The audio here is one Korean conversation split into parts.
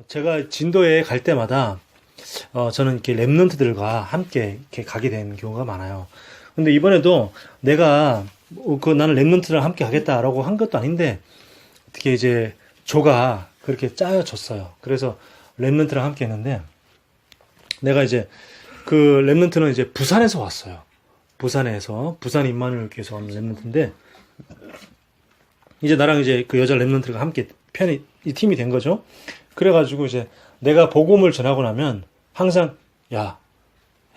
제가 진도에 갈 때마다 저는 이렇게 랩런트들과 함께 이렇게 가게 되는 경우가 많아요. 근데 이번에도 내가 나는 랩런트랑 함께 가겠다라고 한 것도 아닌데 어떻게 이제 조가 그렇게 짜여졌어요. 그래서 랩런트랑 함께 했는데 내가 이제 그 랩런트는 이제 부산에서 왔어요. 부산 임마누엘 교회에서 온 랩런트인데 이제 나랑 이제 그 여자 랩런트가 함께 편이 이 팀이 된 거죠. 그래가지고 이제 내가 복음을 전하고 나면 항상 야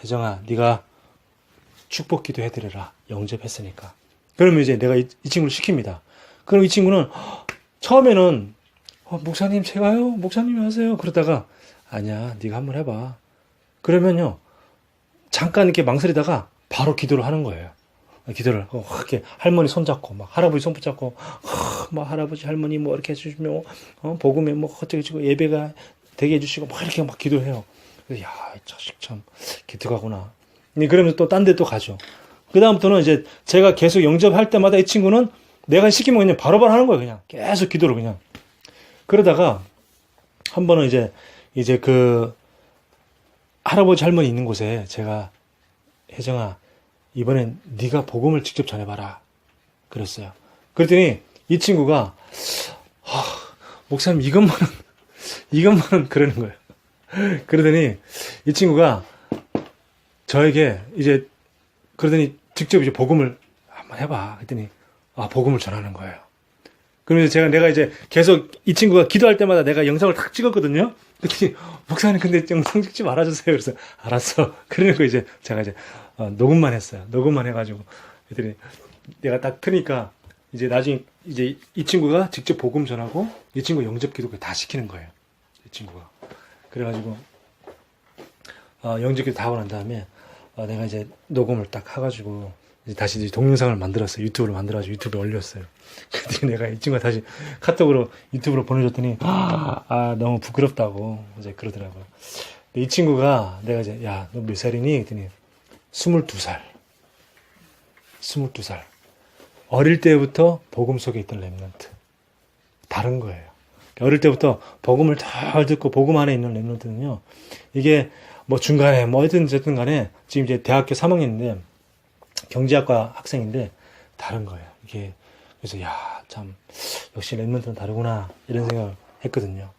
혜정아 네가 축복기도 해드려라 영접했으니까. 그러면 이제 내가 이 친구를 시킵니다. 그럼 이 친구는 처음에는 목사님 제가요? 목사님이 하세요. 그러다가 아니야 네가 한번 해봐. 그러면요 잠깐 이렇게 망설이다가 바로 기도를 하는 거예요. 기도를 이렇게 할머니 손잡고 막 할아버지 손 붙잡고 막 할아버지 할머니 뭐 이렇게 해주시면 복음에 뭐 어떻게 해주고 예배가 되게 해주시고 막 이렇게 막 기도해요. 야, 이 자식 참 기특하구나. 그러면서 또 딴 데 또 가죠. 그 다음부터는 이제 제가 계속 영접할 때마다 이 친구는 내가 시키면 그냥 바로바로 하는 거예요. 그냥 계속 기도를 그냥. 그러다가 한 번은 이제 그 할아버지 할머니 있는 곳에 제가 혜정아 이번엔 네가 복음을 직접 전해봐라 그랬어요. 그랬더니 이 친구가 목사님 이것만은 그러는 거예요. 그러더니 이 친구가 저에게 이제 그러더니 직접 이제 복음을 한번 해봐 했더니 복음을 전하는 거예요. 그러면서 내가 이제 계속 이 친구가 기도할 때마다 내가 영상을 탁 찍었거든요. 그랬더니 목사님 근데 영상 찍지 말아주세요. 그래서 알았어. 그러니까 이제 제가 이제 녹음만 했어요. 녹음만 해가지고 그랬더니 내가 딱 트니까 이제 나중에 이제 이 친구가 직접 복음 전하고 이 친구 영접 기도 다 시키는 거예요. 이 친구가. 그래가지고 영접 기도 다 하고 난 다음에 내가 이제 녹음을 딱 해가지고 이제 다시 이제 동영상을 만들었어요. 유튜브로 만들어가지고 유튜브에 올렸어요. 그랬더니 내가 이 친구가 다시 카톡으로 유튜브로 보내줬더니 너무 부끄럽다고 이제 그러더라고요. 근데 이 친구가 내가 이제 야, 너 몇 살이니? 그랬더니 22살. 어릴 때부터 복음 속에 있던 랩런트. 다른 거예요. 어릴 때부터 복음을 잘 듣고 복음 안에 있는 랩런트는요. 이게 뭐 중간에 뭐 어쨌든 간에 지금 이제 대학교 3학년인데 경제학과 학생인데 다른 거예요. 이게 그래서 참 역시 랩런트는 다르구나 이런 생각을 했거든요.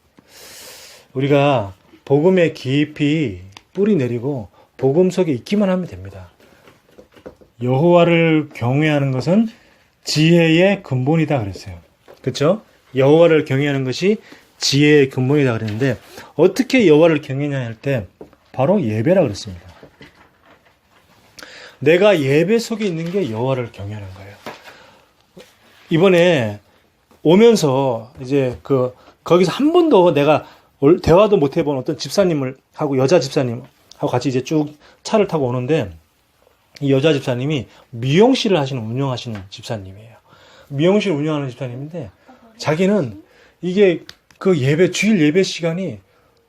우리가 복음에 깊이 뿌리 내리고 복음 속에 있기만 하면 됩니다. 여호와를 경외하는 것은 지혜의 근본이다 그랬어요. 그렇죠? 여호와를 경외하는 것이 지혜의 근본이다 그랬는데 어떻게 여호와를 경외냐 할 때 바로 예배라 그랬습니다. 내가 예배 속에 있는 게 여호와를 경외하는 거예요. 이번에 오면서 이제 거기서 한 번도 내가 대화도 못 해본 어떤 집사님을 하고 여자 집사님하고 같이 이제 쭉 차를 타고 오는데 이 여자 집사님이 미용실을 운영하시는 집사님이에요. 미용실 운영하는 집사님인데 자기는 이게 그 주일 예배 시간이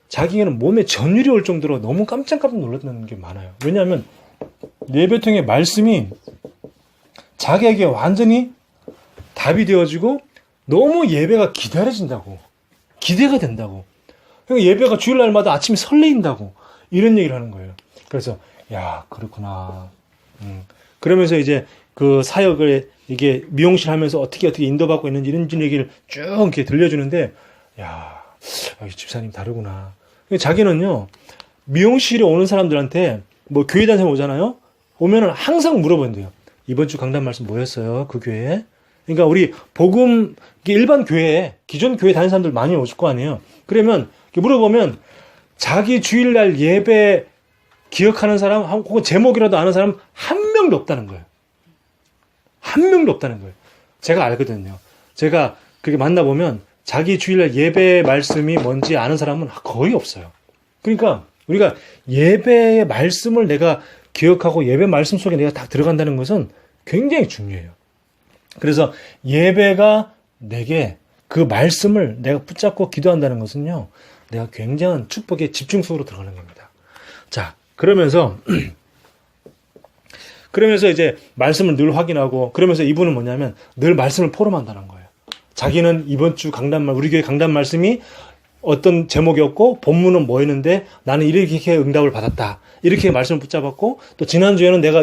자기는 몸에 전율이 올 정도로 너무 깜짝깜짝 놀랐다는 게 많아요. 왜냐하면 예배통의 말씀이 자기에게 완전히 답이 되어지고 너무 예배가 기다려진다고. 기대가 된다고. 그러니까 예배가 주일날마다 아침에 설레인다고. 이런 얘기를 하는 거예요. 그래서 그렇구나. 그러면서 이제 그 사역을 이게 미용실 하면서 어떻게 인도받고 있는지 이런 얘기를 쭉 이렇게 들려주는데 집사님 다르구나. 자기는요 미용실에 오는 사람들한테 뭐 교회 다니는 사람 오잖아요. 오면은 항상 물어본대요. 이번 주 강단 말씀 뭐였어요? 그 교회에? 그러니까 우리 복음 일반 교회에 기존 교회 다니는 사람들 많이 오실 거 아니에요. 그러면 물어보면 자기 주일날 예배 기억하는 사람 혹은 제목이라도 아는 사람 한 명도 없다는 거예요. 한 명도 없다는 거예요. 제가 알거든요. 제가 그렇게 만나보면 자기 주일날 예배 말씀이 뭔지 아는 사람은 거의 없어요. 그러니까 우리가 예배의 말씀을 내가 기억하고 예배 말씀 속에 내가 딱 들어간다는 것은 굉장히 중요해요. 그래서 예배가 내게 그 말씀을 내가 붙잡고 기도한다는 것은요, 내가 굉장한 축복의 집중 속으로 들어가는 겁니다. 자, 그러면서 이제 말씀을 늘 확인하고, 그러면서 이분은 뭐냐면 늘 말씀을 포럼한다는 거예요. 자기는 이번 주 우리 교회 강단 말씀이 어떤 제목이었고 본문은 뭐였는데 나는 이렇게 응답을 받았다. 이렇게 말씀을 붙잡았고 또 지난주에는 내가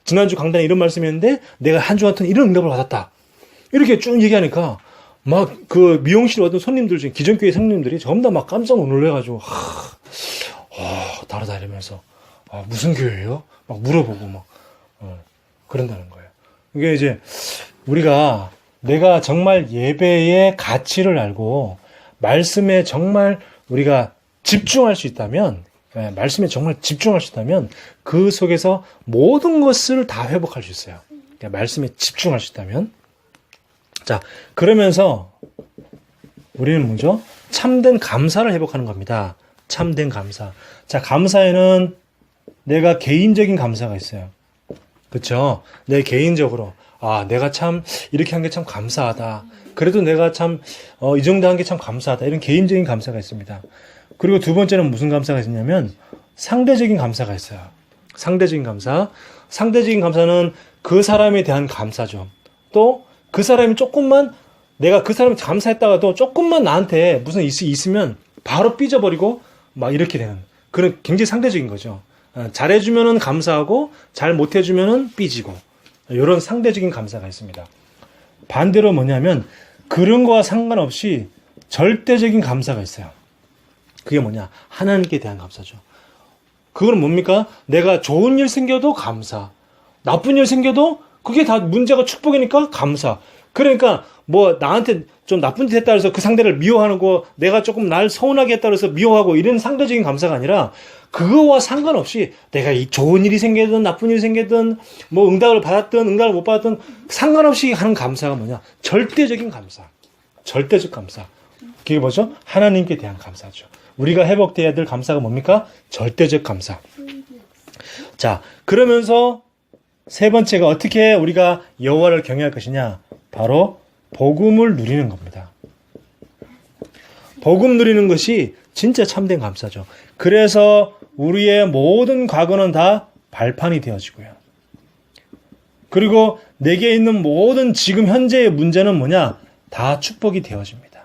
지난주 강단에 이런 말씀이었는데 내가 한 주간 동안 이런 응답을 받았다. 이렇게 쭉 얘기하니까 막 그 미용실 어떤 손님들 중에 기존교회 손님들이 전부 다 막 깜짝 놀래가지고 다르다 이러면서 무슨 교회예요? 막 물어보고 막 그런다는 거예요. 이게 이제 우리가 내가 정말 예배의 가치를 알고 말씀에 정말 우리가 집중할 수 있다면 말씀에 정말 집중할 수 있다면 그 속에서 모든 것을 다 회복할 수 있어요. 그러니까 말씀에 집중할 수 있다면 자 그러면서 우리는 뭐죠? 참된 감사를 회복하는 겁니다. 참된 감사. 자 감사에는 내가 개인적인 감사가 있어요. 그렇죠? 내 개인적으로 내가 참 이렇게 한 게 참 감사하다. 그래도 내가 참 이 정도 한 게 참 감사하다. 이런 개인적인 감사가 있습니다. 그리고 두 번째는 무슨 감사가 있냐면 상대적인 감사가 있어요. 상대적인 감사. 상대적인 감사는 그 사람에 대한 감사죠. 또 그 사람이 조금만 내가 그 사람이 감사했다가도 조금만 나한테 무슨 있으면 바로 삐져버리고 막 이렇게 되는 그런 굉장히 상대적인 거죠. 잘해주면은 감사하고 잘 못해주면은 삐지고 이런 상대적인 감사가 있습니다. 반대로 뭐냐면 그런 거와 상관없이 절대적인 감사가 있어요. 그게 뭐냐? 하나님께 대한 감사죠. 그건 뭡니까? 내가 좋은 일 생겨도 감사, 나쁜 일 생겨도 그게 다 문제가 축복이니까 감사. 그러니까 뭐 나한테 좀 나쁜 짓 했다 해서 그 상대를 미워하는 거, 내가 조금 날 서운하게 했다 해서 미워하고 이런 상대적인 감사가 아니라 그거와 상관없이 내가 이 좋은 일이 생기든 나쁜 일이 생기든 뭐 응답을 받았든 응답을 못 받았든 상관없이 하는 감사가 뭐냐? 절대적인 감사. 절대적 감사. 그게 뭐죠? 하나님께 대한 감사죠. 우리가 회복돼야 될 감사가 뭡니까? 절대적 감사. 자, 그러면서 세 번째가 어떻게 우리가 여호와를 경외할 것이냐? 바로 복음을 누리는 겁니다. 복음 누리는 것이 진짜 참된 감사죠. 그래서 우리의 모든 과거는 다 발판이 되어지고요. 그리고 내게 있는 모든 지금 현재의 문제는 뭐냐? 다 축복이 되어집니다.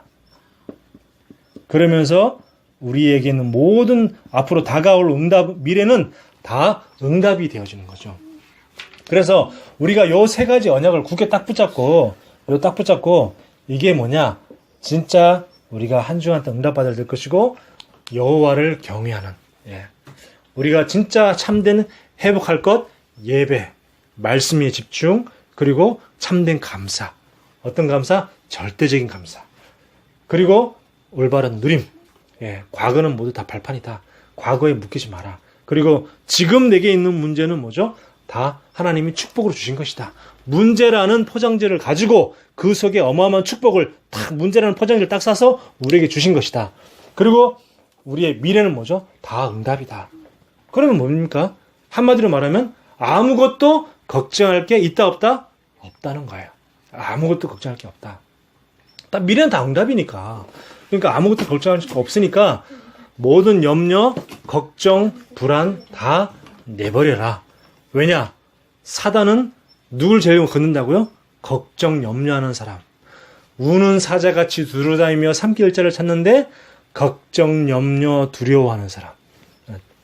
그러면서 우리에게 있는 모든 앞으로 다가올 응답, 미래는 다 응답이 되어지는 거죠. 그래서 우리가 요 세 가지 언약을 굳게 딱 붙잡고 이게 뭐냐? 진짜 우리가 한 주간 동안 응답받아야 될 것이고 여호와를 경외하는 우리가 진짜 참된 회복할 것 예배, 말씀에 집중, 그리고 참된 감사. 어떤 감사? 절대적인 감사. 그리고 올바른 누림. 과거는 모두 다 발판이다. 과거에 묶이지 마라. 그리고 지금 내게 있는 문제는 뭐죠? 다 하나님이 축복으로 주신 것이다. 문제라는 포장지를 가지고 그 속에 어마어마한 축복을 문제라는 포장지를 딱 싸서 우리에게 주신 것이다. 그리고 우리의 미래는 뭐죠? 다 응답이다. 그러면 뭡니까? 한마디로 말하면 아무것도 걱정할 게 있다 없다? 없다는 거예요. 아무것도 걱정할 게 없다. 미래는 다 응답이니까. 그러니까 아무것도 걱정할 게 없으니까 모든 염려, 걱정, 불안 다 내버려라. 왜냐? 사단은 누굴 제일 걷는다고요? 걱정, 염려하는 사람. 우는 사자같이 두루다니며 삼킬 자를 찾는데 걱정, 염려, 두려워하는 사람.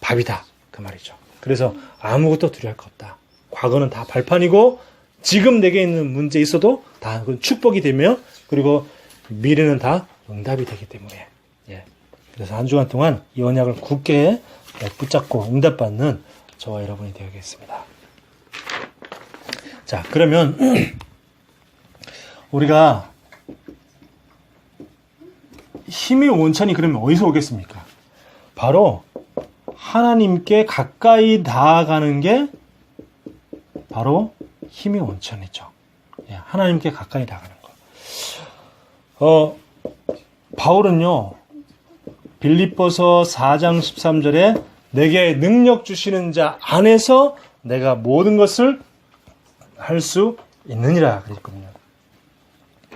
밥이다. 그 말이죠. 그래서 아무것도 두려워할 거 없다. 과거는 다 발판이고 지금 내게 있는 문제 있어도 다 축복이 되며 그리고 미래는 다 응답이 되기 때문에 그래서 한 주간 동안 이 언약을 굳게 붙잡고 응답받는 저와 여러분이 되겠습니다. 자, 그러면 우리가 힘의 원천이 그러면 어디서 오겠습니까? 바로 하나님께 가까이 나아가는 게 바로 힘의 원천이죠. 하나님께 가까이 나가는 거. 바울은요, 빌립보서 4장 13절에 내게 능력 주시는 자 안에서 내가 모든 것을 할 수 있느니라 그랬거든요.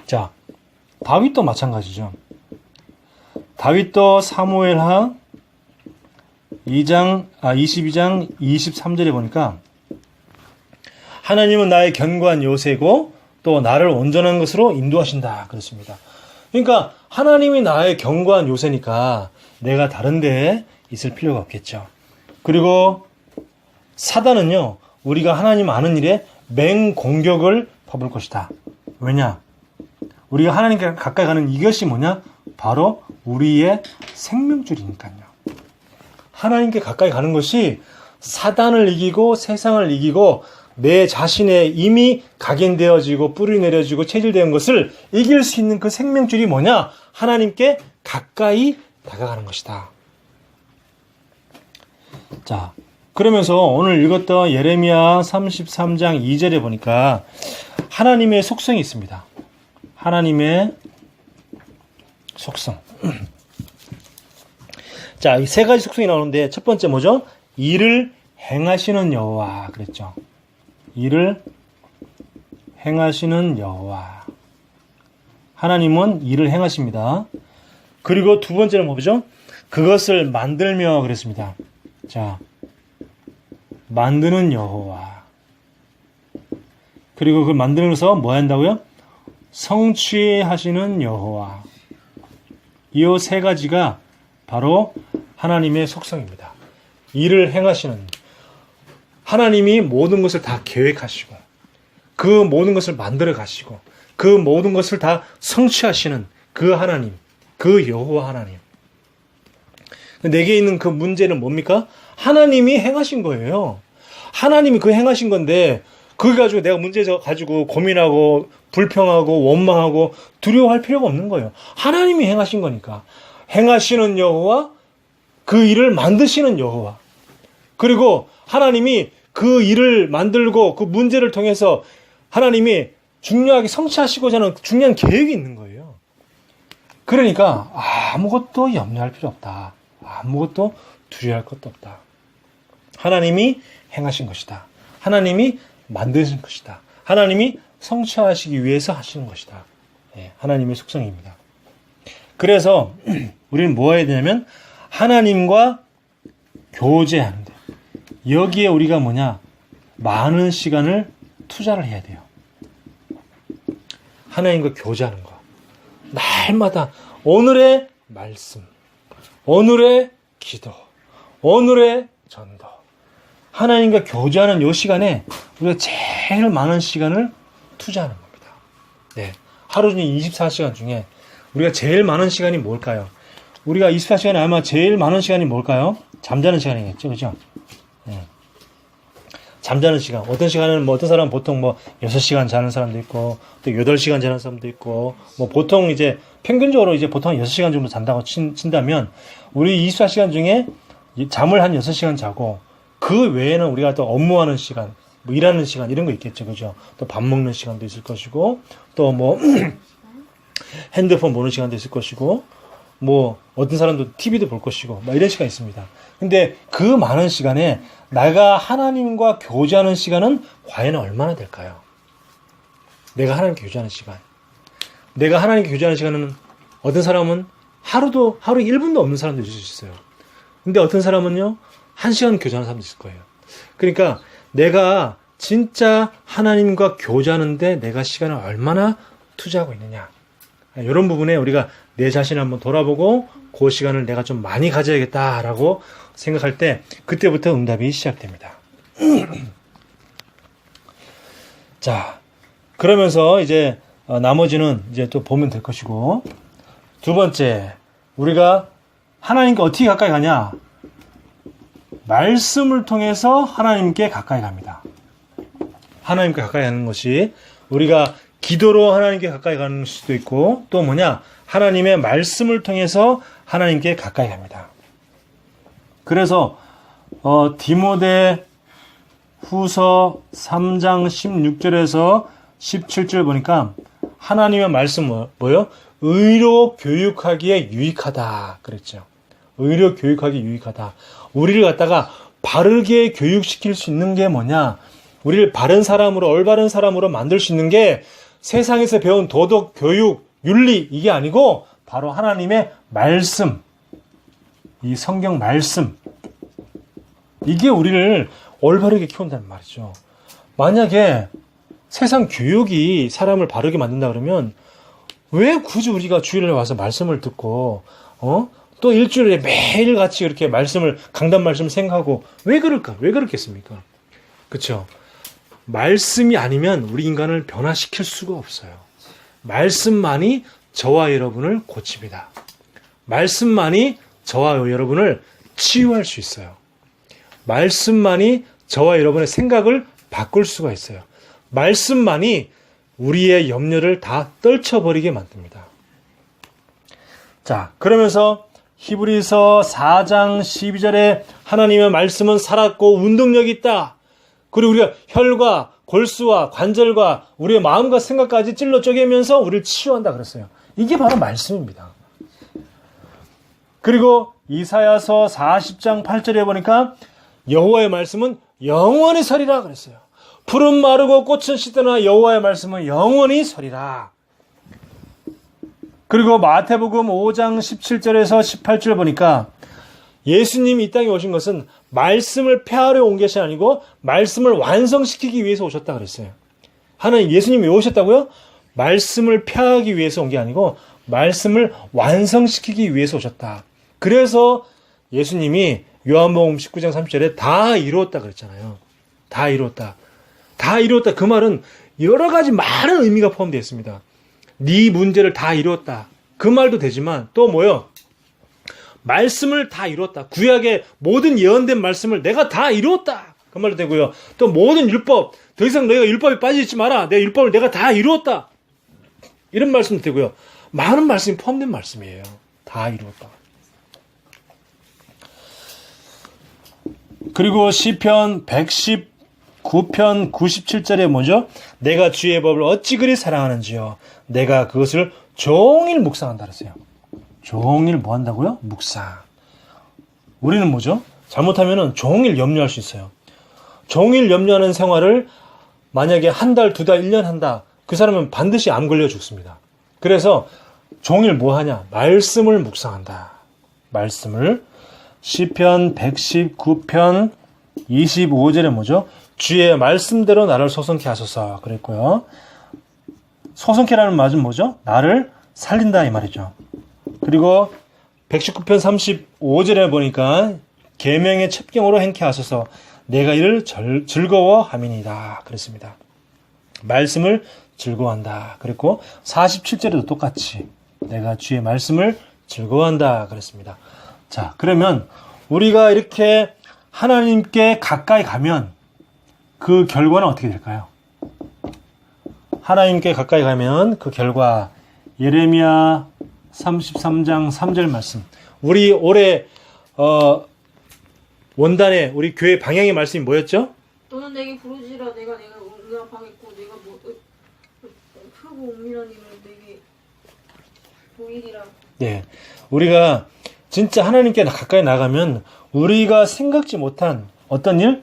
자, 다윗도 마찬가지죠. 다윗도 사무엘하 22장 23절에 보니까 하나님은 나의 견고한 요새고 또 나를 온전한 것으로 인도하신다 그렇습니다. 그러니까 하나님이 나의 견고한 요새니까 내가 다른 데에 있을 필요가 없겠죠. 그리고 사단은요, 우리가 하나님 아는 일에 맹공격을 퍼볼 것이다. 왜냐? 우리가 하나님께 가까이 가는 이것이 뭐냐? 바로 우리의 생명줄이니까요. 하나님께 가까이 가는 것이 사단을 이기고 세상을 이기고 내 자신의 이미 각인되어지고 뿌리 내려지고 체질된 것을 이길 수 있는 그 생명줄이 뭐냐? 하나님께 가까이 다가가는 것이다. 자, 그러면서 오늘 읽었던 예레미야 33장 2절에 보니까 하나님의 속성이 있습니다. 하나님의 속성. 자, 이 세 가지 속성이 나오는데 첫 번째 뭐죠? 일을 행하시는 여호와 그랬죠. 일을 행하시는 여호와. 하나님은 일을 행하십니다. 그리고 두 번째는 뭐죠? 그것을 만들며 그랬습니다. 자, 만드는 여호와. 그리고 그 만들면서 뭐 한다고요? 성취하시는 여호와. 이 세 가지가 바로 하나님의 속성입니다. 일을 행하시는, 하나님이 모든 것을 다 계획하시고 그 모든 것을 만들어 가시고 그 모든 것을 다 성취하시는 그 하나님, 그 여호와 하나님. 내게 있는 그 문제는 뭡니까? 하나님이 행하신 거예요. 하나님이 그 행하신 건데 그걸 가지고 내가 문제 가지고 고민하고 불평하고 원망하고 두려워할 필요가 없는 거예요. 하나님이 행하신 거니까. 행하시는 여호와, 그 일을 만드시는 여호와. 그리고 하나님이 그 일을 만들고 그 문제를 통해서 하나님이 중요하게 성취하시고자 하는 중요한 계획이 있는 거예요. 그러니까 아무것도 염려할 필요 없다. 아무것도 두려워할 것도 없다. 하나님이 행하신 것이다. 하나님이 만드신 것이다. 하나님이 성취하시기 위해서 하시는 것이다. 네, 하나님의 속성입니다. 그래서 우리는 뭐 해야 되냐면 하나님과 교제하는데 여기에 우리가 뭐냐? 많은 시간을 투자를 해야 돼요. 하나님과 교제하는 거. 날마다 오늘의 말씀, 오늘의 기도, 오늘의 전도. 하나님과 교제하는 이 시간에 우리가 제일 많은 시간을 투자하는 겁니다. 네. 하루 중에 24시간 중에 우리가 제일 많은 시간이 뭘까요? 우리가 24시간에 아마 제일 많은 시간이 뭘까요? 잠자는 시간이겠죠. 그죠? 네. 잠자는 시간. 어떤 시간은 어떤 사람은 보통 6시간 자는 사람도 있고 또 8시간 자는 사람도 있고 보통 이제 평균적으로 이제 보통 6시간 정도 잔다고 친다면 우리 24시간 중에 잠을 한 6시간 자고 그 외에는 우리가 또 업무하는 시간, 일하는 시간 이런 거 있겠죠. 그죠? 또 밥 먹는 시간도 있을 것이고 또 핸드폰 보는 시간도 있을 것이고 어떤 사람도 TV도 볼 것이고 이런 시간이 있습니다. 근데 그 많은 시간에 내가 하나님과 교제하는 시간은 과연 얼마나 될까요? 내가 하나님과 교제하는 시간. 내가 하나님과 교제하는 시간은 어떤 사람은 하루 1분도 없는 사람도 있을 수 있어요. 근데 어떤 사람은요 1시간 교제하는 사람도 있을 거예요. 그러니까 내가 진짜 하나님과 교제하는데 내가 시간을 얼마나 투자하고 있느냐. 이런 부분에 우리가 내 자신을 한번 돌아보고 그 시간을 내가 좀 많이 가져야겠다라고 생각할 때 그때부터 응답이 시작됩니다. 자, 그러면서 이제 나머지는 이제 또 보면 될 것이고 두 번째 우리가 하나님께 어떻게 가까이 가냐? 말씀을 통해서 하나님께 가까이 갑니다. 하나님께 가까이 가는 것이 우리가 기도로 하나님께 가까이 가는 수도 있고 또 하나님의 말씀을 통해서 하나님께 가까이 갑니다. 그래서 디모데 후서 3장 16절에서 17절 보니까 하나님의 말씀 뭐요? 의로 교육하기에 유익하다 그랬죠. 의로 교육하기에 유익하다. 우리를 갖다가 바르게 교육시킬 수 있는 게 뭐냐? 우리를 바른 사람으로 올바른 사람으로 만들 수 있는 게 세상에서 배운 도덕, 교육, 윤리 이게 아니고 바로 하나님의 말씀, 이 성경 말씀 이게 우리를 올바르게 키운다는 말이죠. 만약에 세상 교육이 사람을 바르게 만든다 그러면 왜 굳이 우리가 주일에 와서 말씀을 듣고 또 일주일에 매일 같이 이렇게 말씀을 강단 말씀을 생각하고 왜 그럴까? 왜 그렇겠습니까? 그렇죠? 말씀이 아니면 우리 인간을 변화시킬 수가 없어요. 말씀만이 저와 여러분을 고칩니다. 말씀만이 저와 여러분을 치유할 수 있어요. 말씀만이 저와 여러분의 생각을 바꿀 수가 있어요. 말씀만이 우리의 염려를 다 떨쳐버리게 만듭니다. 자, 그러면서 히브리서 4장 12절에 하나님의 말씀은 살았고 운동력이 있다. 그리고 우리가 혈과 골수와 관절과 우리의 마음과 생각까지 찔러 쪼개면서 우리를 치유한다 그랬어요. 이게 바로 말씀입니다. 그리고 이사야서 40장 8절에 보니까 여호와의 말씀은 영원히 서리라 그랬어요. 풀은 마르고 꽃은 시드나 여호와의 말씀은 영원히 서리라. 그리고 마태복음 5장 17절에서 18절 보니까 예수님이 이 땅에 오신 것은 말씀을 폐하려 온 것이 아니고 말씀을 완성시키기 위해서 오셨다 그랬어요. 하나님 예수님이 왜 오셨다고요? 말씀을 폐하기 위해서 온 게 아니고 말씀을 완성시키기 위해서 오셨다. 그래서 예수님이 요한복음 19장 30절에 다 이루었다 그랬잖아요. 다 이루었다. 다 이루었다. 그 말은 여러 가지 많은 의미가 포함되어 있습니다. 네 문제를 다 이루었다. 그 말도 되지만 또 뭐요? 말씀을 다 이루었다. 구약의 모든 예언된 말씀을 내가 다 이루었다. 그 말도 되고요. 또 모든 율법, 더 이상 너희가 율법에 빠지지 마라. 내 율법을 내가 다 이루었다. 이런 말씀도 되고요. 많은 말씀이 포함된 말씀이에요. 다 이루었다. 그리고 시편 119편 97절에 뭐죠? 내가 주의 법을 어찌 그리 사랑하는지요. 내가 그것을 종일 묵상한다 그랬어요. 종일 뭐 한다고요? 묵상. 우리는 뭐죠? 잘못하면 종일 염려할 수 있어요. 종일 염려하는 생활을 만약에 한 달, 두 달, 1년 한다. 그 사람은 반드시 암 걸려 죽습니다. 그래서 종일 뭐 하냐? 말씀을 묵상한다. 말씀을. 시편 119편 25절에 뭐죠? 주의 말씀대로 나를 소성케 하소서 그랬고요. 소성케라는 말은 뭐죠? 나를 살린다 이 말이죠. 그리고 119편 35절에 보니까 계명의 첩경으로 행케 하소서 내가 이를 즐거워함이니이다 그랬습니다. 말씀을 즐거워한다 그랬고 47절에도 똑같이 내가 주의 말씀을 즐거워한다 그랬습니다. 자, 그러면 우리가 이렇게 하나님께 가까이 가면 그 결과는 어떻게 될까요? 하나님께 가까이 가면 그 결과 예레미야 33장 3절 말씀. 우리 올해 원단에 우리 교회 방향의 말씀이 뭐였죠? 너는 내게 부르지라 내가 응답하겠고 내가 풀고 은밀한 일을 내게 보이리라. 네, 우리가 진짜 하나님께 가까이 나가면 우리가 생각지 못한 어떤 일?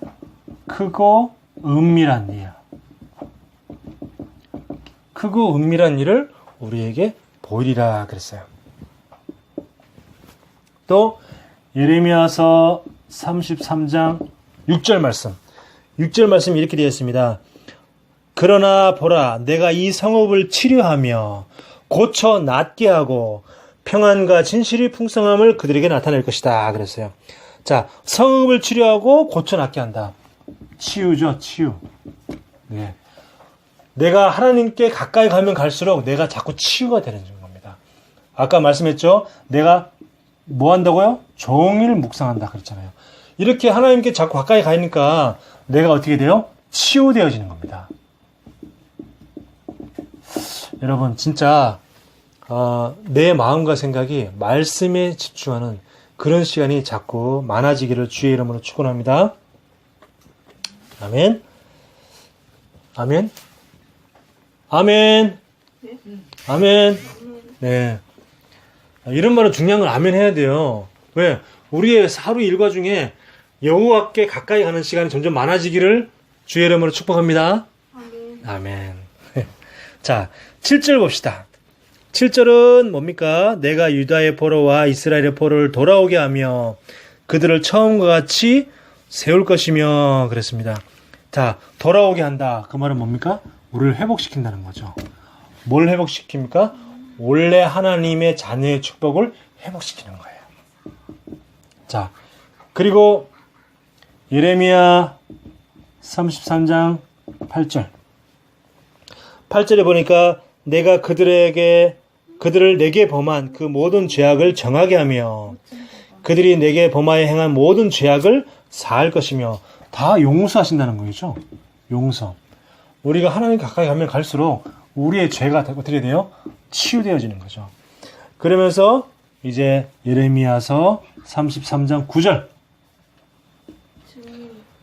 크고 은밀한 일. 크고 은밀한 일을 우리에게 보이리라 그랬어요. 또 예레미야서 33장 6절 말씀. 6절 말씀이 이렇게 되어 있습니다. 그러나 보라 내가 이 성읍을 치료하며 고쳐 낫게 하고 평안과 진실이 풍성함을 그들에게 나타낼 것이다 그랬어요. 자, 성읍을 치료하고 고쳐 낫게 한다. 치유죠, 치유. 네. 내가 하나님께 가까이 가면 갈수록 내가 자꾸 치유가 되는 겁니다. 아까 말씀했죠? 내가 뭐 한다고요? 종일 묵상한다 그랬잖아요. 이렇게 하나님께 자꾸 가까이 가니까 내가 어떻게 돼요? 치유되어지는 겁니다. 여러분 진짜 내 마음과 생각이 말씀에 집중하는 그런 시간이 자꾸 많아지기를 주의 이름으로 축원합니다. 아멘. 아멘. 아멘. 아멘. 네. 이런 말은 중요한 건 아멘 해야 돼요. 왜? 우리의 하루 일과 중에 여호와께 가까이 가는 시간이 점점 많아지기를 주의 이름으로 축복합니다. 아멘. 아멘. 자, 7절 봅시다. 7절은 뭡니까? 내가 유다의 포로와 이스라엘의 포로를 돌아오게 하며 그들을 처음과 같이 세울 것이며 그랬습니다. 자, 돌아오게 한다. 그 말은 뭡니까? 우리를 회복시킨다는 거죠. 뭘 회복시킵니까? 원래 하나님의 자녀의 축복을 회복시키는 거예요. 자, 그리고 예레미야 33장 8절. 8절에 보니까 내가 그들을 내게 범한 그 모든 죄악을 정하게 하며 그들이 내게 범하여 행한 모든 죄악을 사할 것이며, 다 용서하신다는 거죠. 용서. 우리가 하나님 가까이 가면 갈수록 우리의 죄가 어떻게 돼요? 치유되어지는 거죠. 그러면서 이제 예레미야서 33장 9절.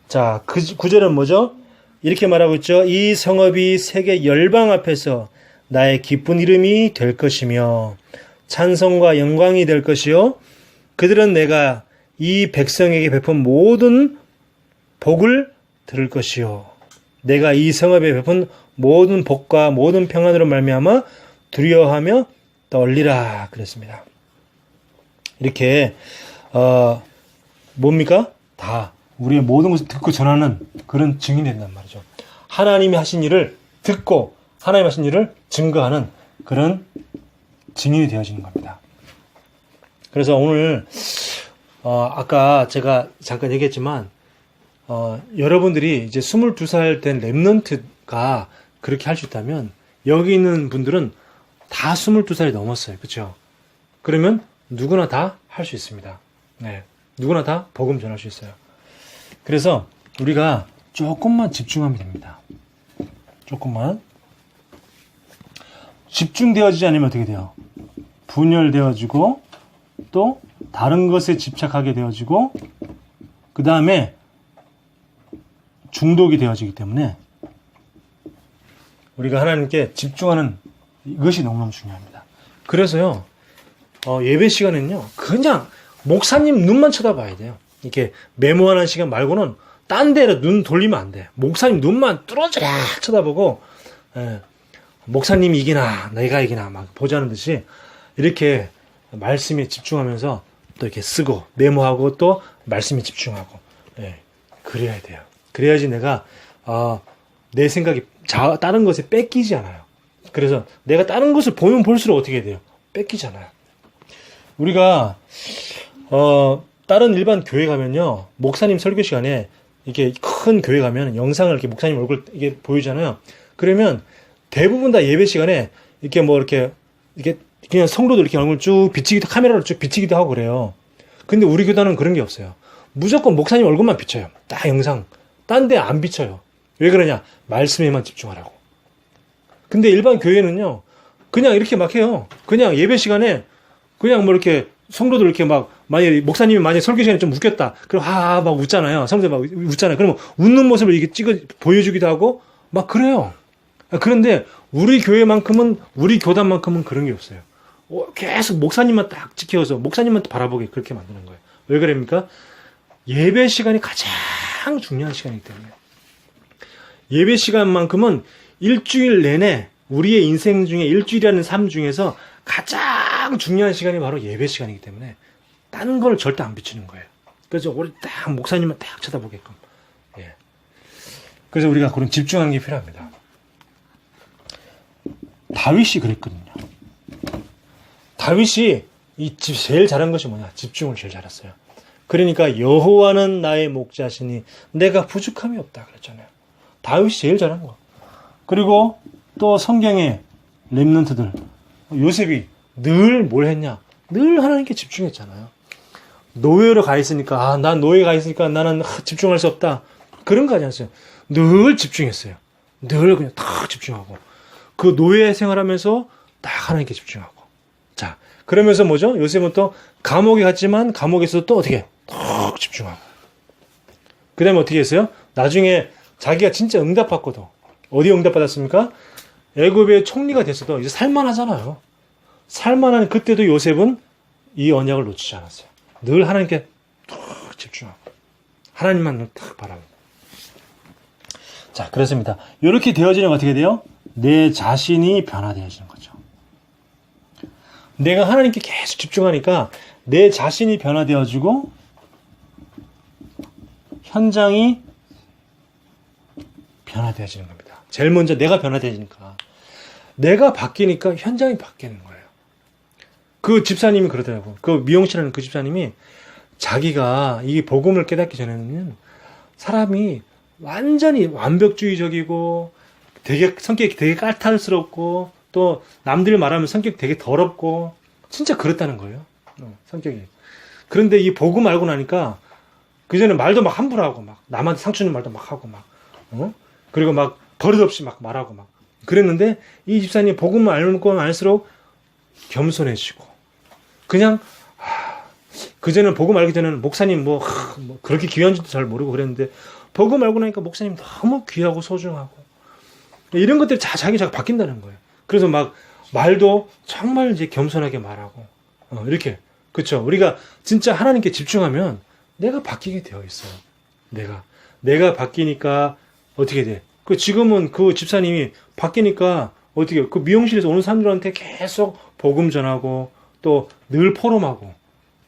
자, 그 9절은 뭐죠? 이렇게 말하고 있죠. 이 성읍이 세계 열방 앞에서 나의 기쁜 이름이 될 것이며 찬송과 영광이 될 것이요 그들은 내가 이 백성에게 베푼 모든 복을 들을 것이요 내가 이 성읍에 베푼 모든 복과 모든 평안으로 말미암아 두려워하며 떨리라 그랬습니다. 이렇게 뭡니까? 다 우리의 모든 것을 듣고 전하는 그런 증인이 된단 말이죠. 하나님이 하신 일을 듣고 하나님 하신 일을 증거하는 그런 증인이 되어지는 겁니다. 그래서 오늘 아까 제가 잠깐 얘기했지만 여러분들이 이제 22살 된 랩런트가 그렇게 할 수 있다면 여기 있는 분들은 다 22살이 넘었어요. 그렇죠? 그러면 누구나 다 할 수 있습니다. 네, 누구나 다 복음 전할 수 있어요. 그래서 우리가 조금만 집중하면 됩니다. 조금만. 집중되어지지 않으면 어떻게 돼요? 분열되어지고 또 다른 것에 집착하게 되어지고 그 다음에 중독이 되어지기 때문에 우리가 하나님께 집중하는 이것이 너무너무 중요합니다. 그래서요, 예배 시간에는요, 그냥 목사님 눈만 쳐다봐야 돼요. 이렇게 메모하는 시간 말고는 딴 데로 눈 돌리면 안 돼. 목사님 눈만 뚫어져라 쳐다보고, 목사님이 이기나 내가 이기나 막 보자는 듯이 이렇게 말씀에 집중하면서 또 이렇게 쓰고 메모하고 또 말씀에 집중하고, 그래야 돼요. 그래야지 내가 내 생각이 다른 것에 뺏기지 않아요. 그래서 내가 다른 것을 보면 볼수록 어떻게 돼요? 뺏기잖아요. 우리가 다른 일반 교회 가면요, 목사님 설교 시간에 이렇게 큰 교회 가면 영상을 이렇게 목사님 얼굴 이게 보이잖아요. 그러면 대부분 다 예배 시간에 이렇게 뭐 이렇게 그냥 성도들 이렇게 얼굴 쭉 비치기도, 카메라로 쭉 비치기도 하고 그래요. 근데 우리 교단은 그런 게 없어요. 무조건 목사님 얼굴만 비춰요. 딱 영상. 딴 데 안 비춰요. 왜 그러냐? 말씀에만 집중하라고. 근데 일반 교회는요, 그냥 이렇게 막 해요. 그냥 예배 시간에 그냥 뭐 이렇게 성도들 이렇게 막, 만약에 목사님이 만약에 설교 시간에 좀 웃겼다. 그럼 막 웃잖아요. 성도들 막 웃잖아요. 그러면 웃는 모습을 이렇게 보여주기도 하고 막 그래요. 그런데 우리 교회만큼은, 우리 교단만큼은 그런 게 없어요. 계속 목사님만 딱 지켜서 목사님만 바라보게 그렇게 만드는 거예요. 왜 그럽니까? 예배 시간이 가장 중요한 시간이기 때문에. 예배 시간만큼은 일주일 내내 우리의 인생 중에 일주일이라는 삶 중에서 가장 중요한 시간이 바로 예배 시간이기 때문에 다른 걸 절대 안 비추는 거예요. 그래서 우리 딱 목사님만 딱 쳐다보게끔. 그래서 우리가 그런 집중하는 게 필요합니다. 다윗이 그랬거든요. 다윗이 제일 잘한 것이 뭐냐? 집중을 제일 잘했어요. 그러니까 여호와는 나의 목자시니 내가 부족함이 없다 그랬잖아요. 다윗이 제일 잘한 거. 그리고 또 성경의 렘넌트들, 요셉이 늘 뭘 했냐? 늘 하나님께 집중했잖아요. 노예로 가 있으니까, 난 노예에 가 있으니까 나는 집중할 수 없다. 그런 거 하지 않았어요. 늘 집중했어요. 늘 그냥 딱 집중하고. 그 노예 생활하면서 딱 하나님께 집중하고. 자, 그러면서 뭐죠? 요셉은 또 감옥에 갔지만 감옥에서 또 어떻게 딱 집중하고. 그 다음에 어떻게 했어요? 나중에 자기가 진짜 응답받고도 어디 응답받았습니까? 애굽의 총리가 됐어도 이제 살만하잖아요. 살만한 그때도 요셉은 이 언약을 놓치지 않았어요. 늘 하나님께 딱 집중하고 하나님만 딱 바라보고. 자, 그렇습니다. 이렇게 되어지면 어떻게 돼요? 내 자신이 변화되어지는 거죠. 내가 하나님께 계속 집중하니까 내 자신이 변화되어지고 현장이 변화되어지는 겁니다. 제일 먼저 내가 변화되니까, 내가 바뀌니까 현장이 바뀌는 거예요. 그 집사님이 그러더라고. 그 미용실하는 그 집사님이 자기가 이 복음을 깨닫기 전에는 사람이 완전히 완벽주의적이고 되게 성격이 되게 까탈스럽고 또 남들 말하면 성격 되게 더럽고 진짜 그렇다는 거예요. 성격이. 그런데 이 복음 알고 나니까 그전에 말도 막 함부로 하고 막 남한테 상처 주는 말도 막 하고 막 그리고 막 버릇없이 막 말하고 막 그랬는데 이 집사님 복음을 알고 알수록 겸손해지고 그냥 그전에는 복음 알기 전에는 목사님 뭐 그렇게 귀한 줄도 잘 모르고 그랬는데 복음 알고 나니까 목사님 너무 귀하고 소중하고 이런 것들이 자기가 바뀐다는 거예요. 그래서 막 말도 정말 이제 겸손하게 말하고 이렇게 그렇죠. 우리가 진짜 하나님께 집중하면 내가 바뀌게 되어 있어요. 내가 바뀌니까 어떻게 돼? 그 지금은 그 집사님이 바뀌니까 어떻게 그 미용실에서 오는 사람들한테 계속 복음 전하고 또 늘 포럼하고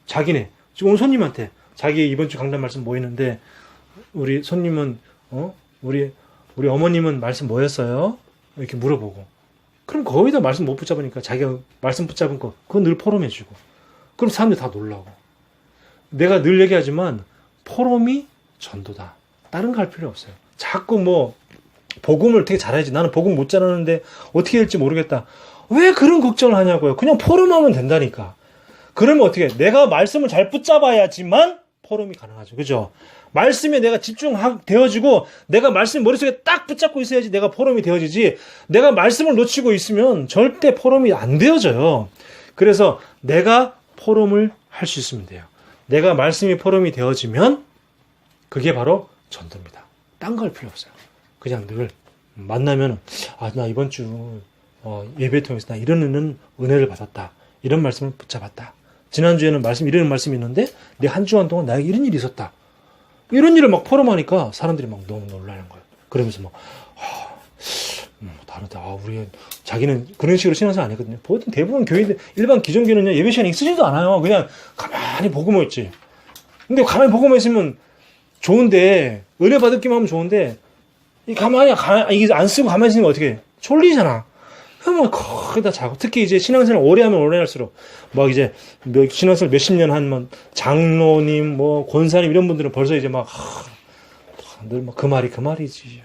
자기네 지금 오는 손님한테 자기 이번 주 강단 말씀 뭐 있는데 우리 손님은 우리 어머님은 말씀 뭐였어요? 이렇게 물어보고 그럼 거의 다 말씀 못 붙잡으니까 자기가 말씀 붙잡은 거 그거 늘 포럼해주고 그럼 사람들이 다 놀라고 내가 늘 얘기하지만 포럼이 전도다. 다른 거 할 필요 없어요. 자꾸 뭐 복음을 되게 잘해야지. 나는 복음 못 잘하는데 어떻게 될지 모르겠다. 왜 그런 걱정을 하냐고요. 그냥 포럼하면 된다니까. 그러면 어떻게 해? 내가 말씀을 잘 붙잡아야지만 포럼이 가능하죠. 그죠? 말씀에 내가 집중되어지고 내가 말씀 머릿속에 딱 붙잡고 있어야지 내가 포럼이 되어지지 내가 말씀을 놓치고 있으면 절대 포럼이 안 되어져요. 그래서 내가 포럼을 할 수 있으면 돼요. 내가 말씀이 포럼이 되어지면 그게 바로 전도입니다. 딴 거 할 필요 없어요. 그냥 늘 만나면 나 이번 주 예배 통해서 나 이런 은혜를 받았다. 이런 말씀을 붙잡았다. 지난주에는 이런 말씀이 있는데 내 한 주간 동안 나에게 이런 일이 있었다. 이런 일을 막 포럼하니까 사람들이 막 너무 놀라는 거예요. 그러면서 막 다르다. 우리 자기는 그런 식으로 신앙생활 안 했거든요. 보통 대부분 교회들 일반 기존교회는요 예배 시간이 쓰지도 않아요. 그냥 가만히 보고만 있지. 근데 가만히 보고만 있으면 좋은데 은혜 받기만 하면 좋은데 가만히 이게 안 쓰고 가만히 있으면 어떻게 해? 졸리잖아. 그러면 거기다 자고 특히 이제 신앙생활 오래 하면 오래 할수록 막 이제 신앙생활 몇십 년 한 장로님 뭐 권사님 이런 분들은 벌써 이제 막 늘 그 말이지.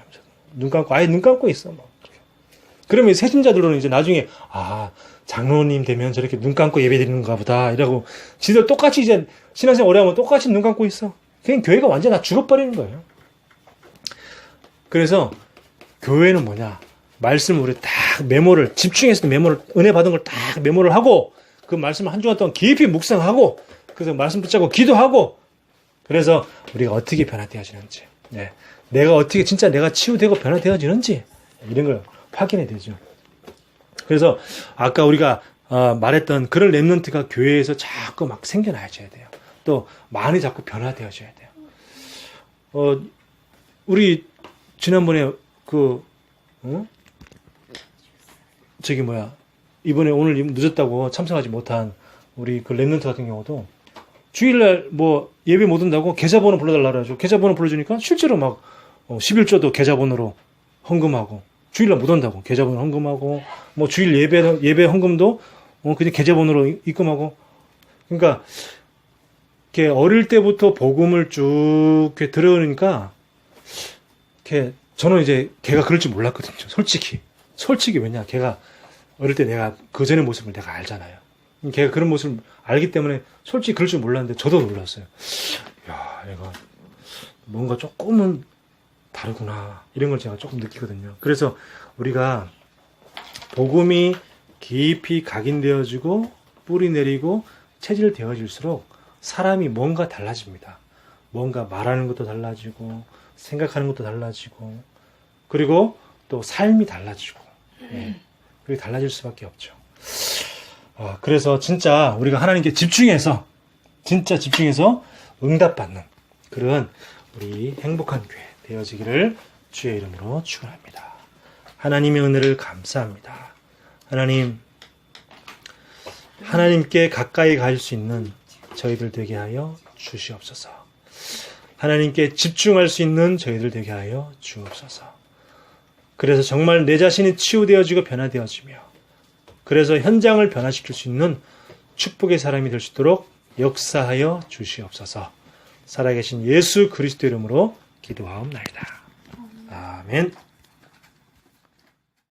눈 감고 아예 눈 감고 있어 막. 그러면 세신자들로는 이제 나중에 장로님 되면 저렇게 눈 감고 예배 드리는가 보다 이러고 지들 똑같이 이제 신앙생활 오래 하면 똑같이 눈 감고 있어. 그냥 교회가 완전 다 죽어버리는 거예요. 그래서 교회는 뭐냐? 말씀을 우리 딱 메모를 집중해서 은혜 받은 걸 딱 메모를 하고 그 말씀을 한 주간 동안 깊이 묵상하고 그래서 말씀 붙잡고 기도하고 그래서 우리가 어떻게 변화되어지는지 내가 어떻게 진짜 내가 치유되고 변화되어지는지 이런 걸 확인해야 되죠. 그래서 아까 우리가 말했던 그런 렘넌트가 교회에서 자꾸 막 생겨나셔야 돼요. 또 많이 자꾸 변화되어져야 돼요. 우리 지난번에 이번에 오늘 늦었다고 참석하지 못한 우리 그 렘넌트 같은 경우도 주일날 뭐 예배 못 온다고 계좌번호 불러달라 그래가지고 계좌번호 불러주니까 실제로 막 11조도 계좌번호로 헌금하고 주일날 못 온다고 계좌번호 헌금하고 뭐 주일 예배 헌금도 그냥 계좌번호로 입금하고 그러니까 이렇게 어릴 때부터 복음을 쭉 이렇게 들어오니까 이렇게 저는 이제 걔가 그럴 줄 몰랐거든요. 솔직히 왜냐 걔가 어릴 때 내가 그 전의 모습을 내가 알잖아요. 걔가 그런 모습을 알기 때문에 솔직히 그럴 줄 몰랐는데 저도 놀랐어요. 야, 얘가 뭔가 조금은 다르구나 이런 걸 제가 조금 느끼거든요. 그래서 우리가 복음이 깊이 각인되어지고 뿌리 내리고 체질되어질수록 사람이 뭔가 달라집니다. 뭔가 말하는 것도 달라지고 생각하는 것도 달라지고 그리고 또 삶이 달라지고 그게 달라질 수밖에 없죠. 그래서 진짜 우리가 하나님께 집중해서 응답받는 그런 우리 행복한 교회 되어지기를 주의 이름으로 축원합니다. 하나님의 은혜를 감사합니다. 하나님께 가까이 갈 수 있는 저희들 되게 하여 주시옵소서. 하나님께 집중할 수 있는 저희들 되게 하여 주옵소서. 그래서 정말 내 자신이 치유되어지고 변화되어지며 그래서 현장을 변화시킬 수 있는 축복의 사람이 될 수 있도록 역사하여 주시옵소서. 살아계신 예수 그리스도 이름으로 기도하옵나이다. 아멘.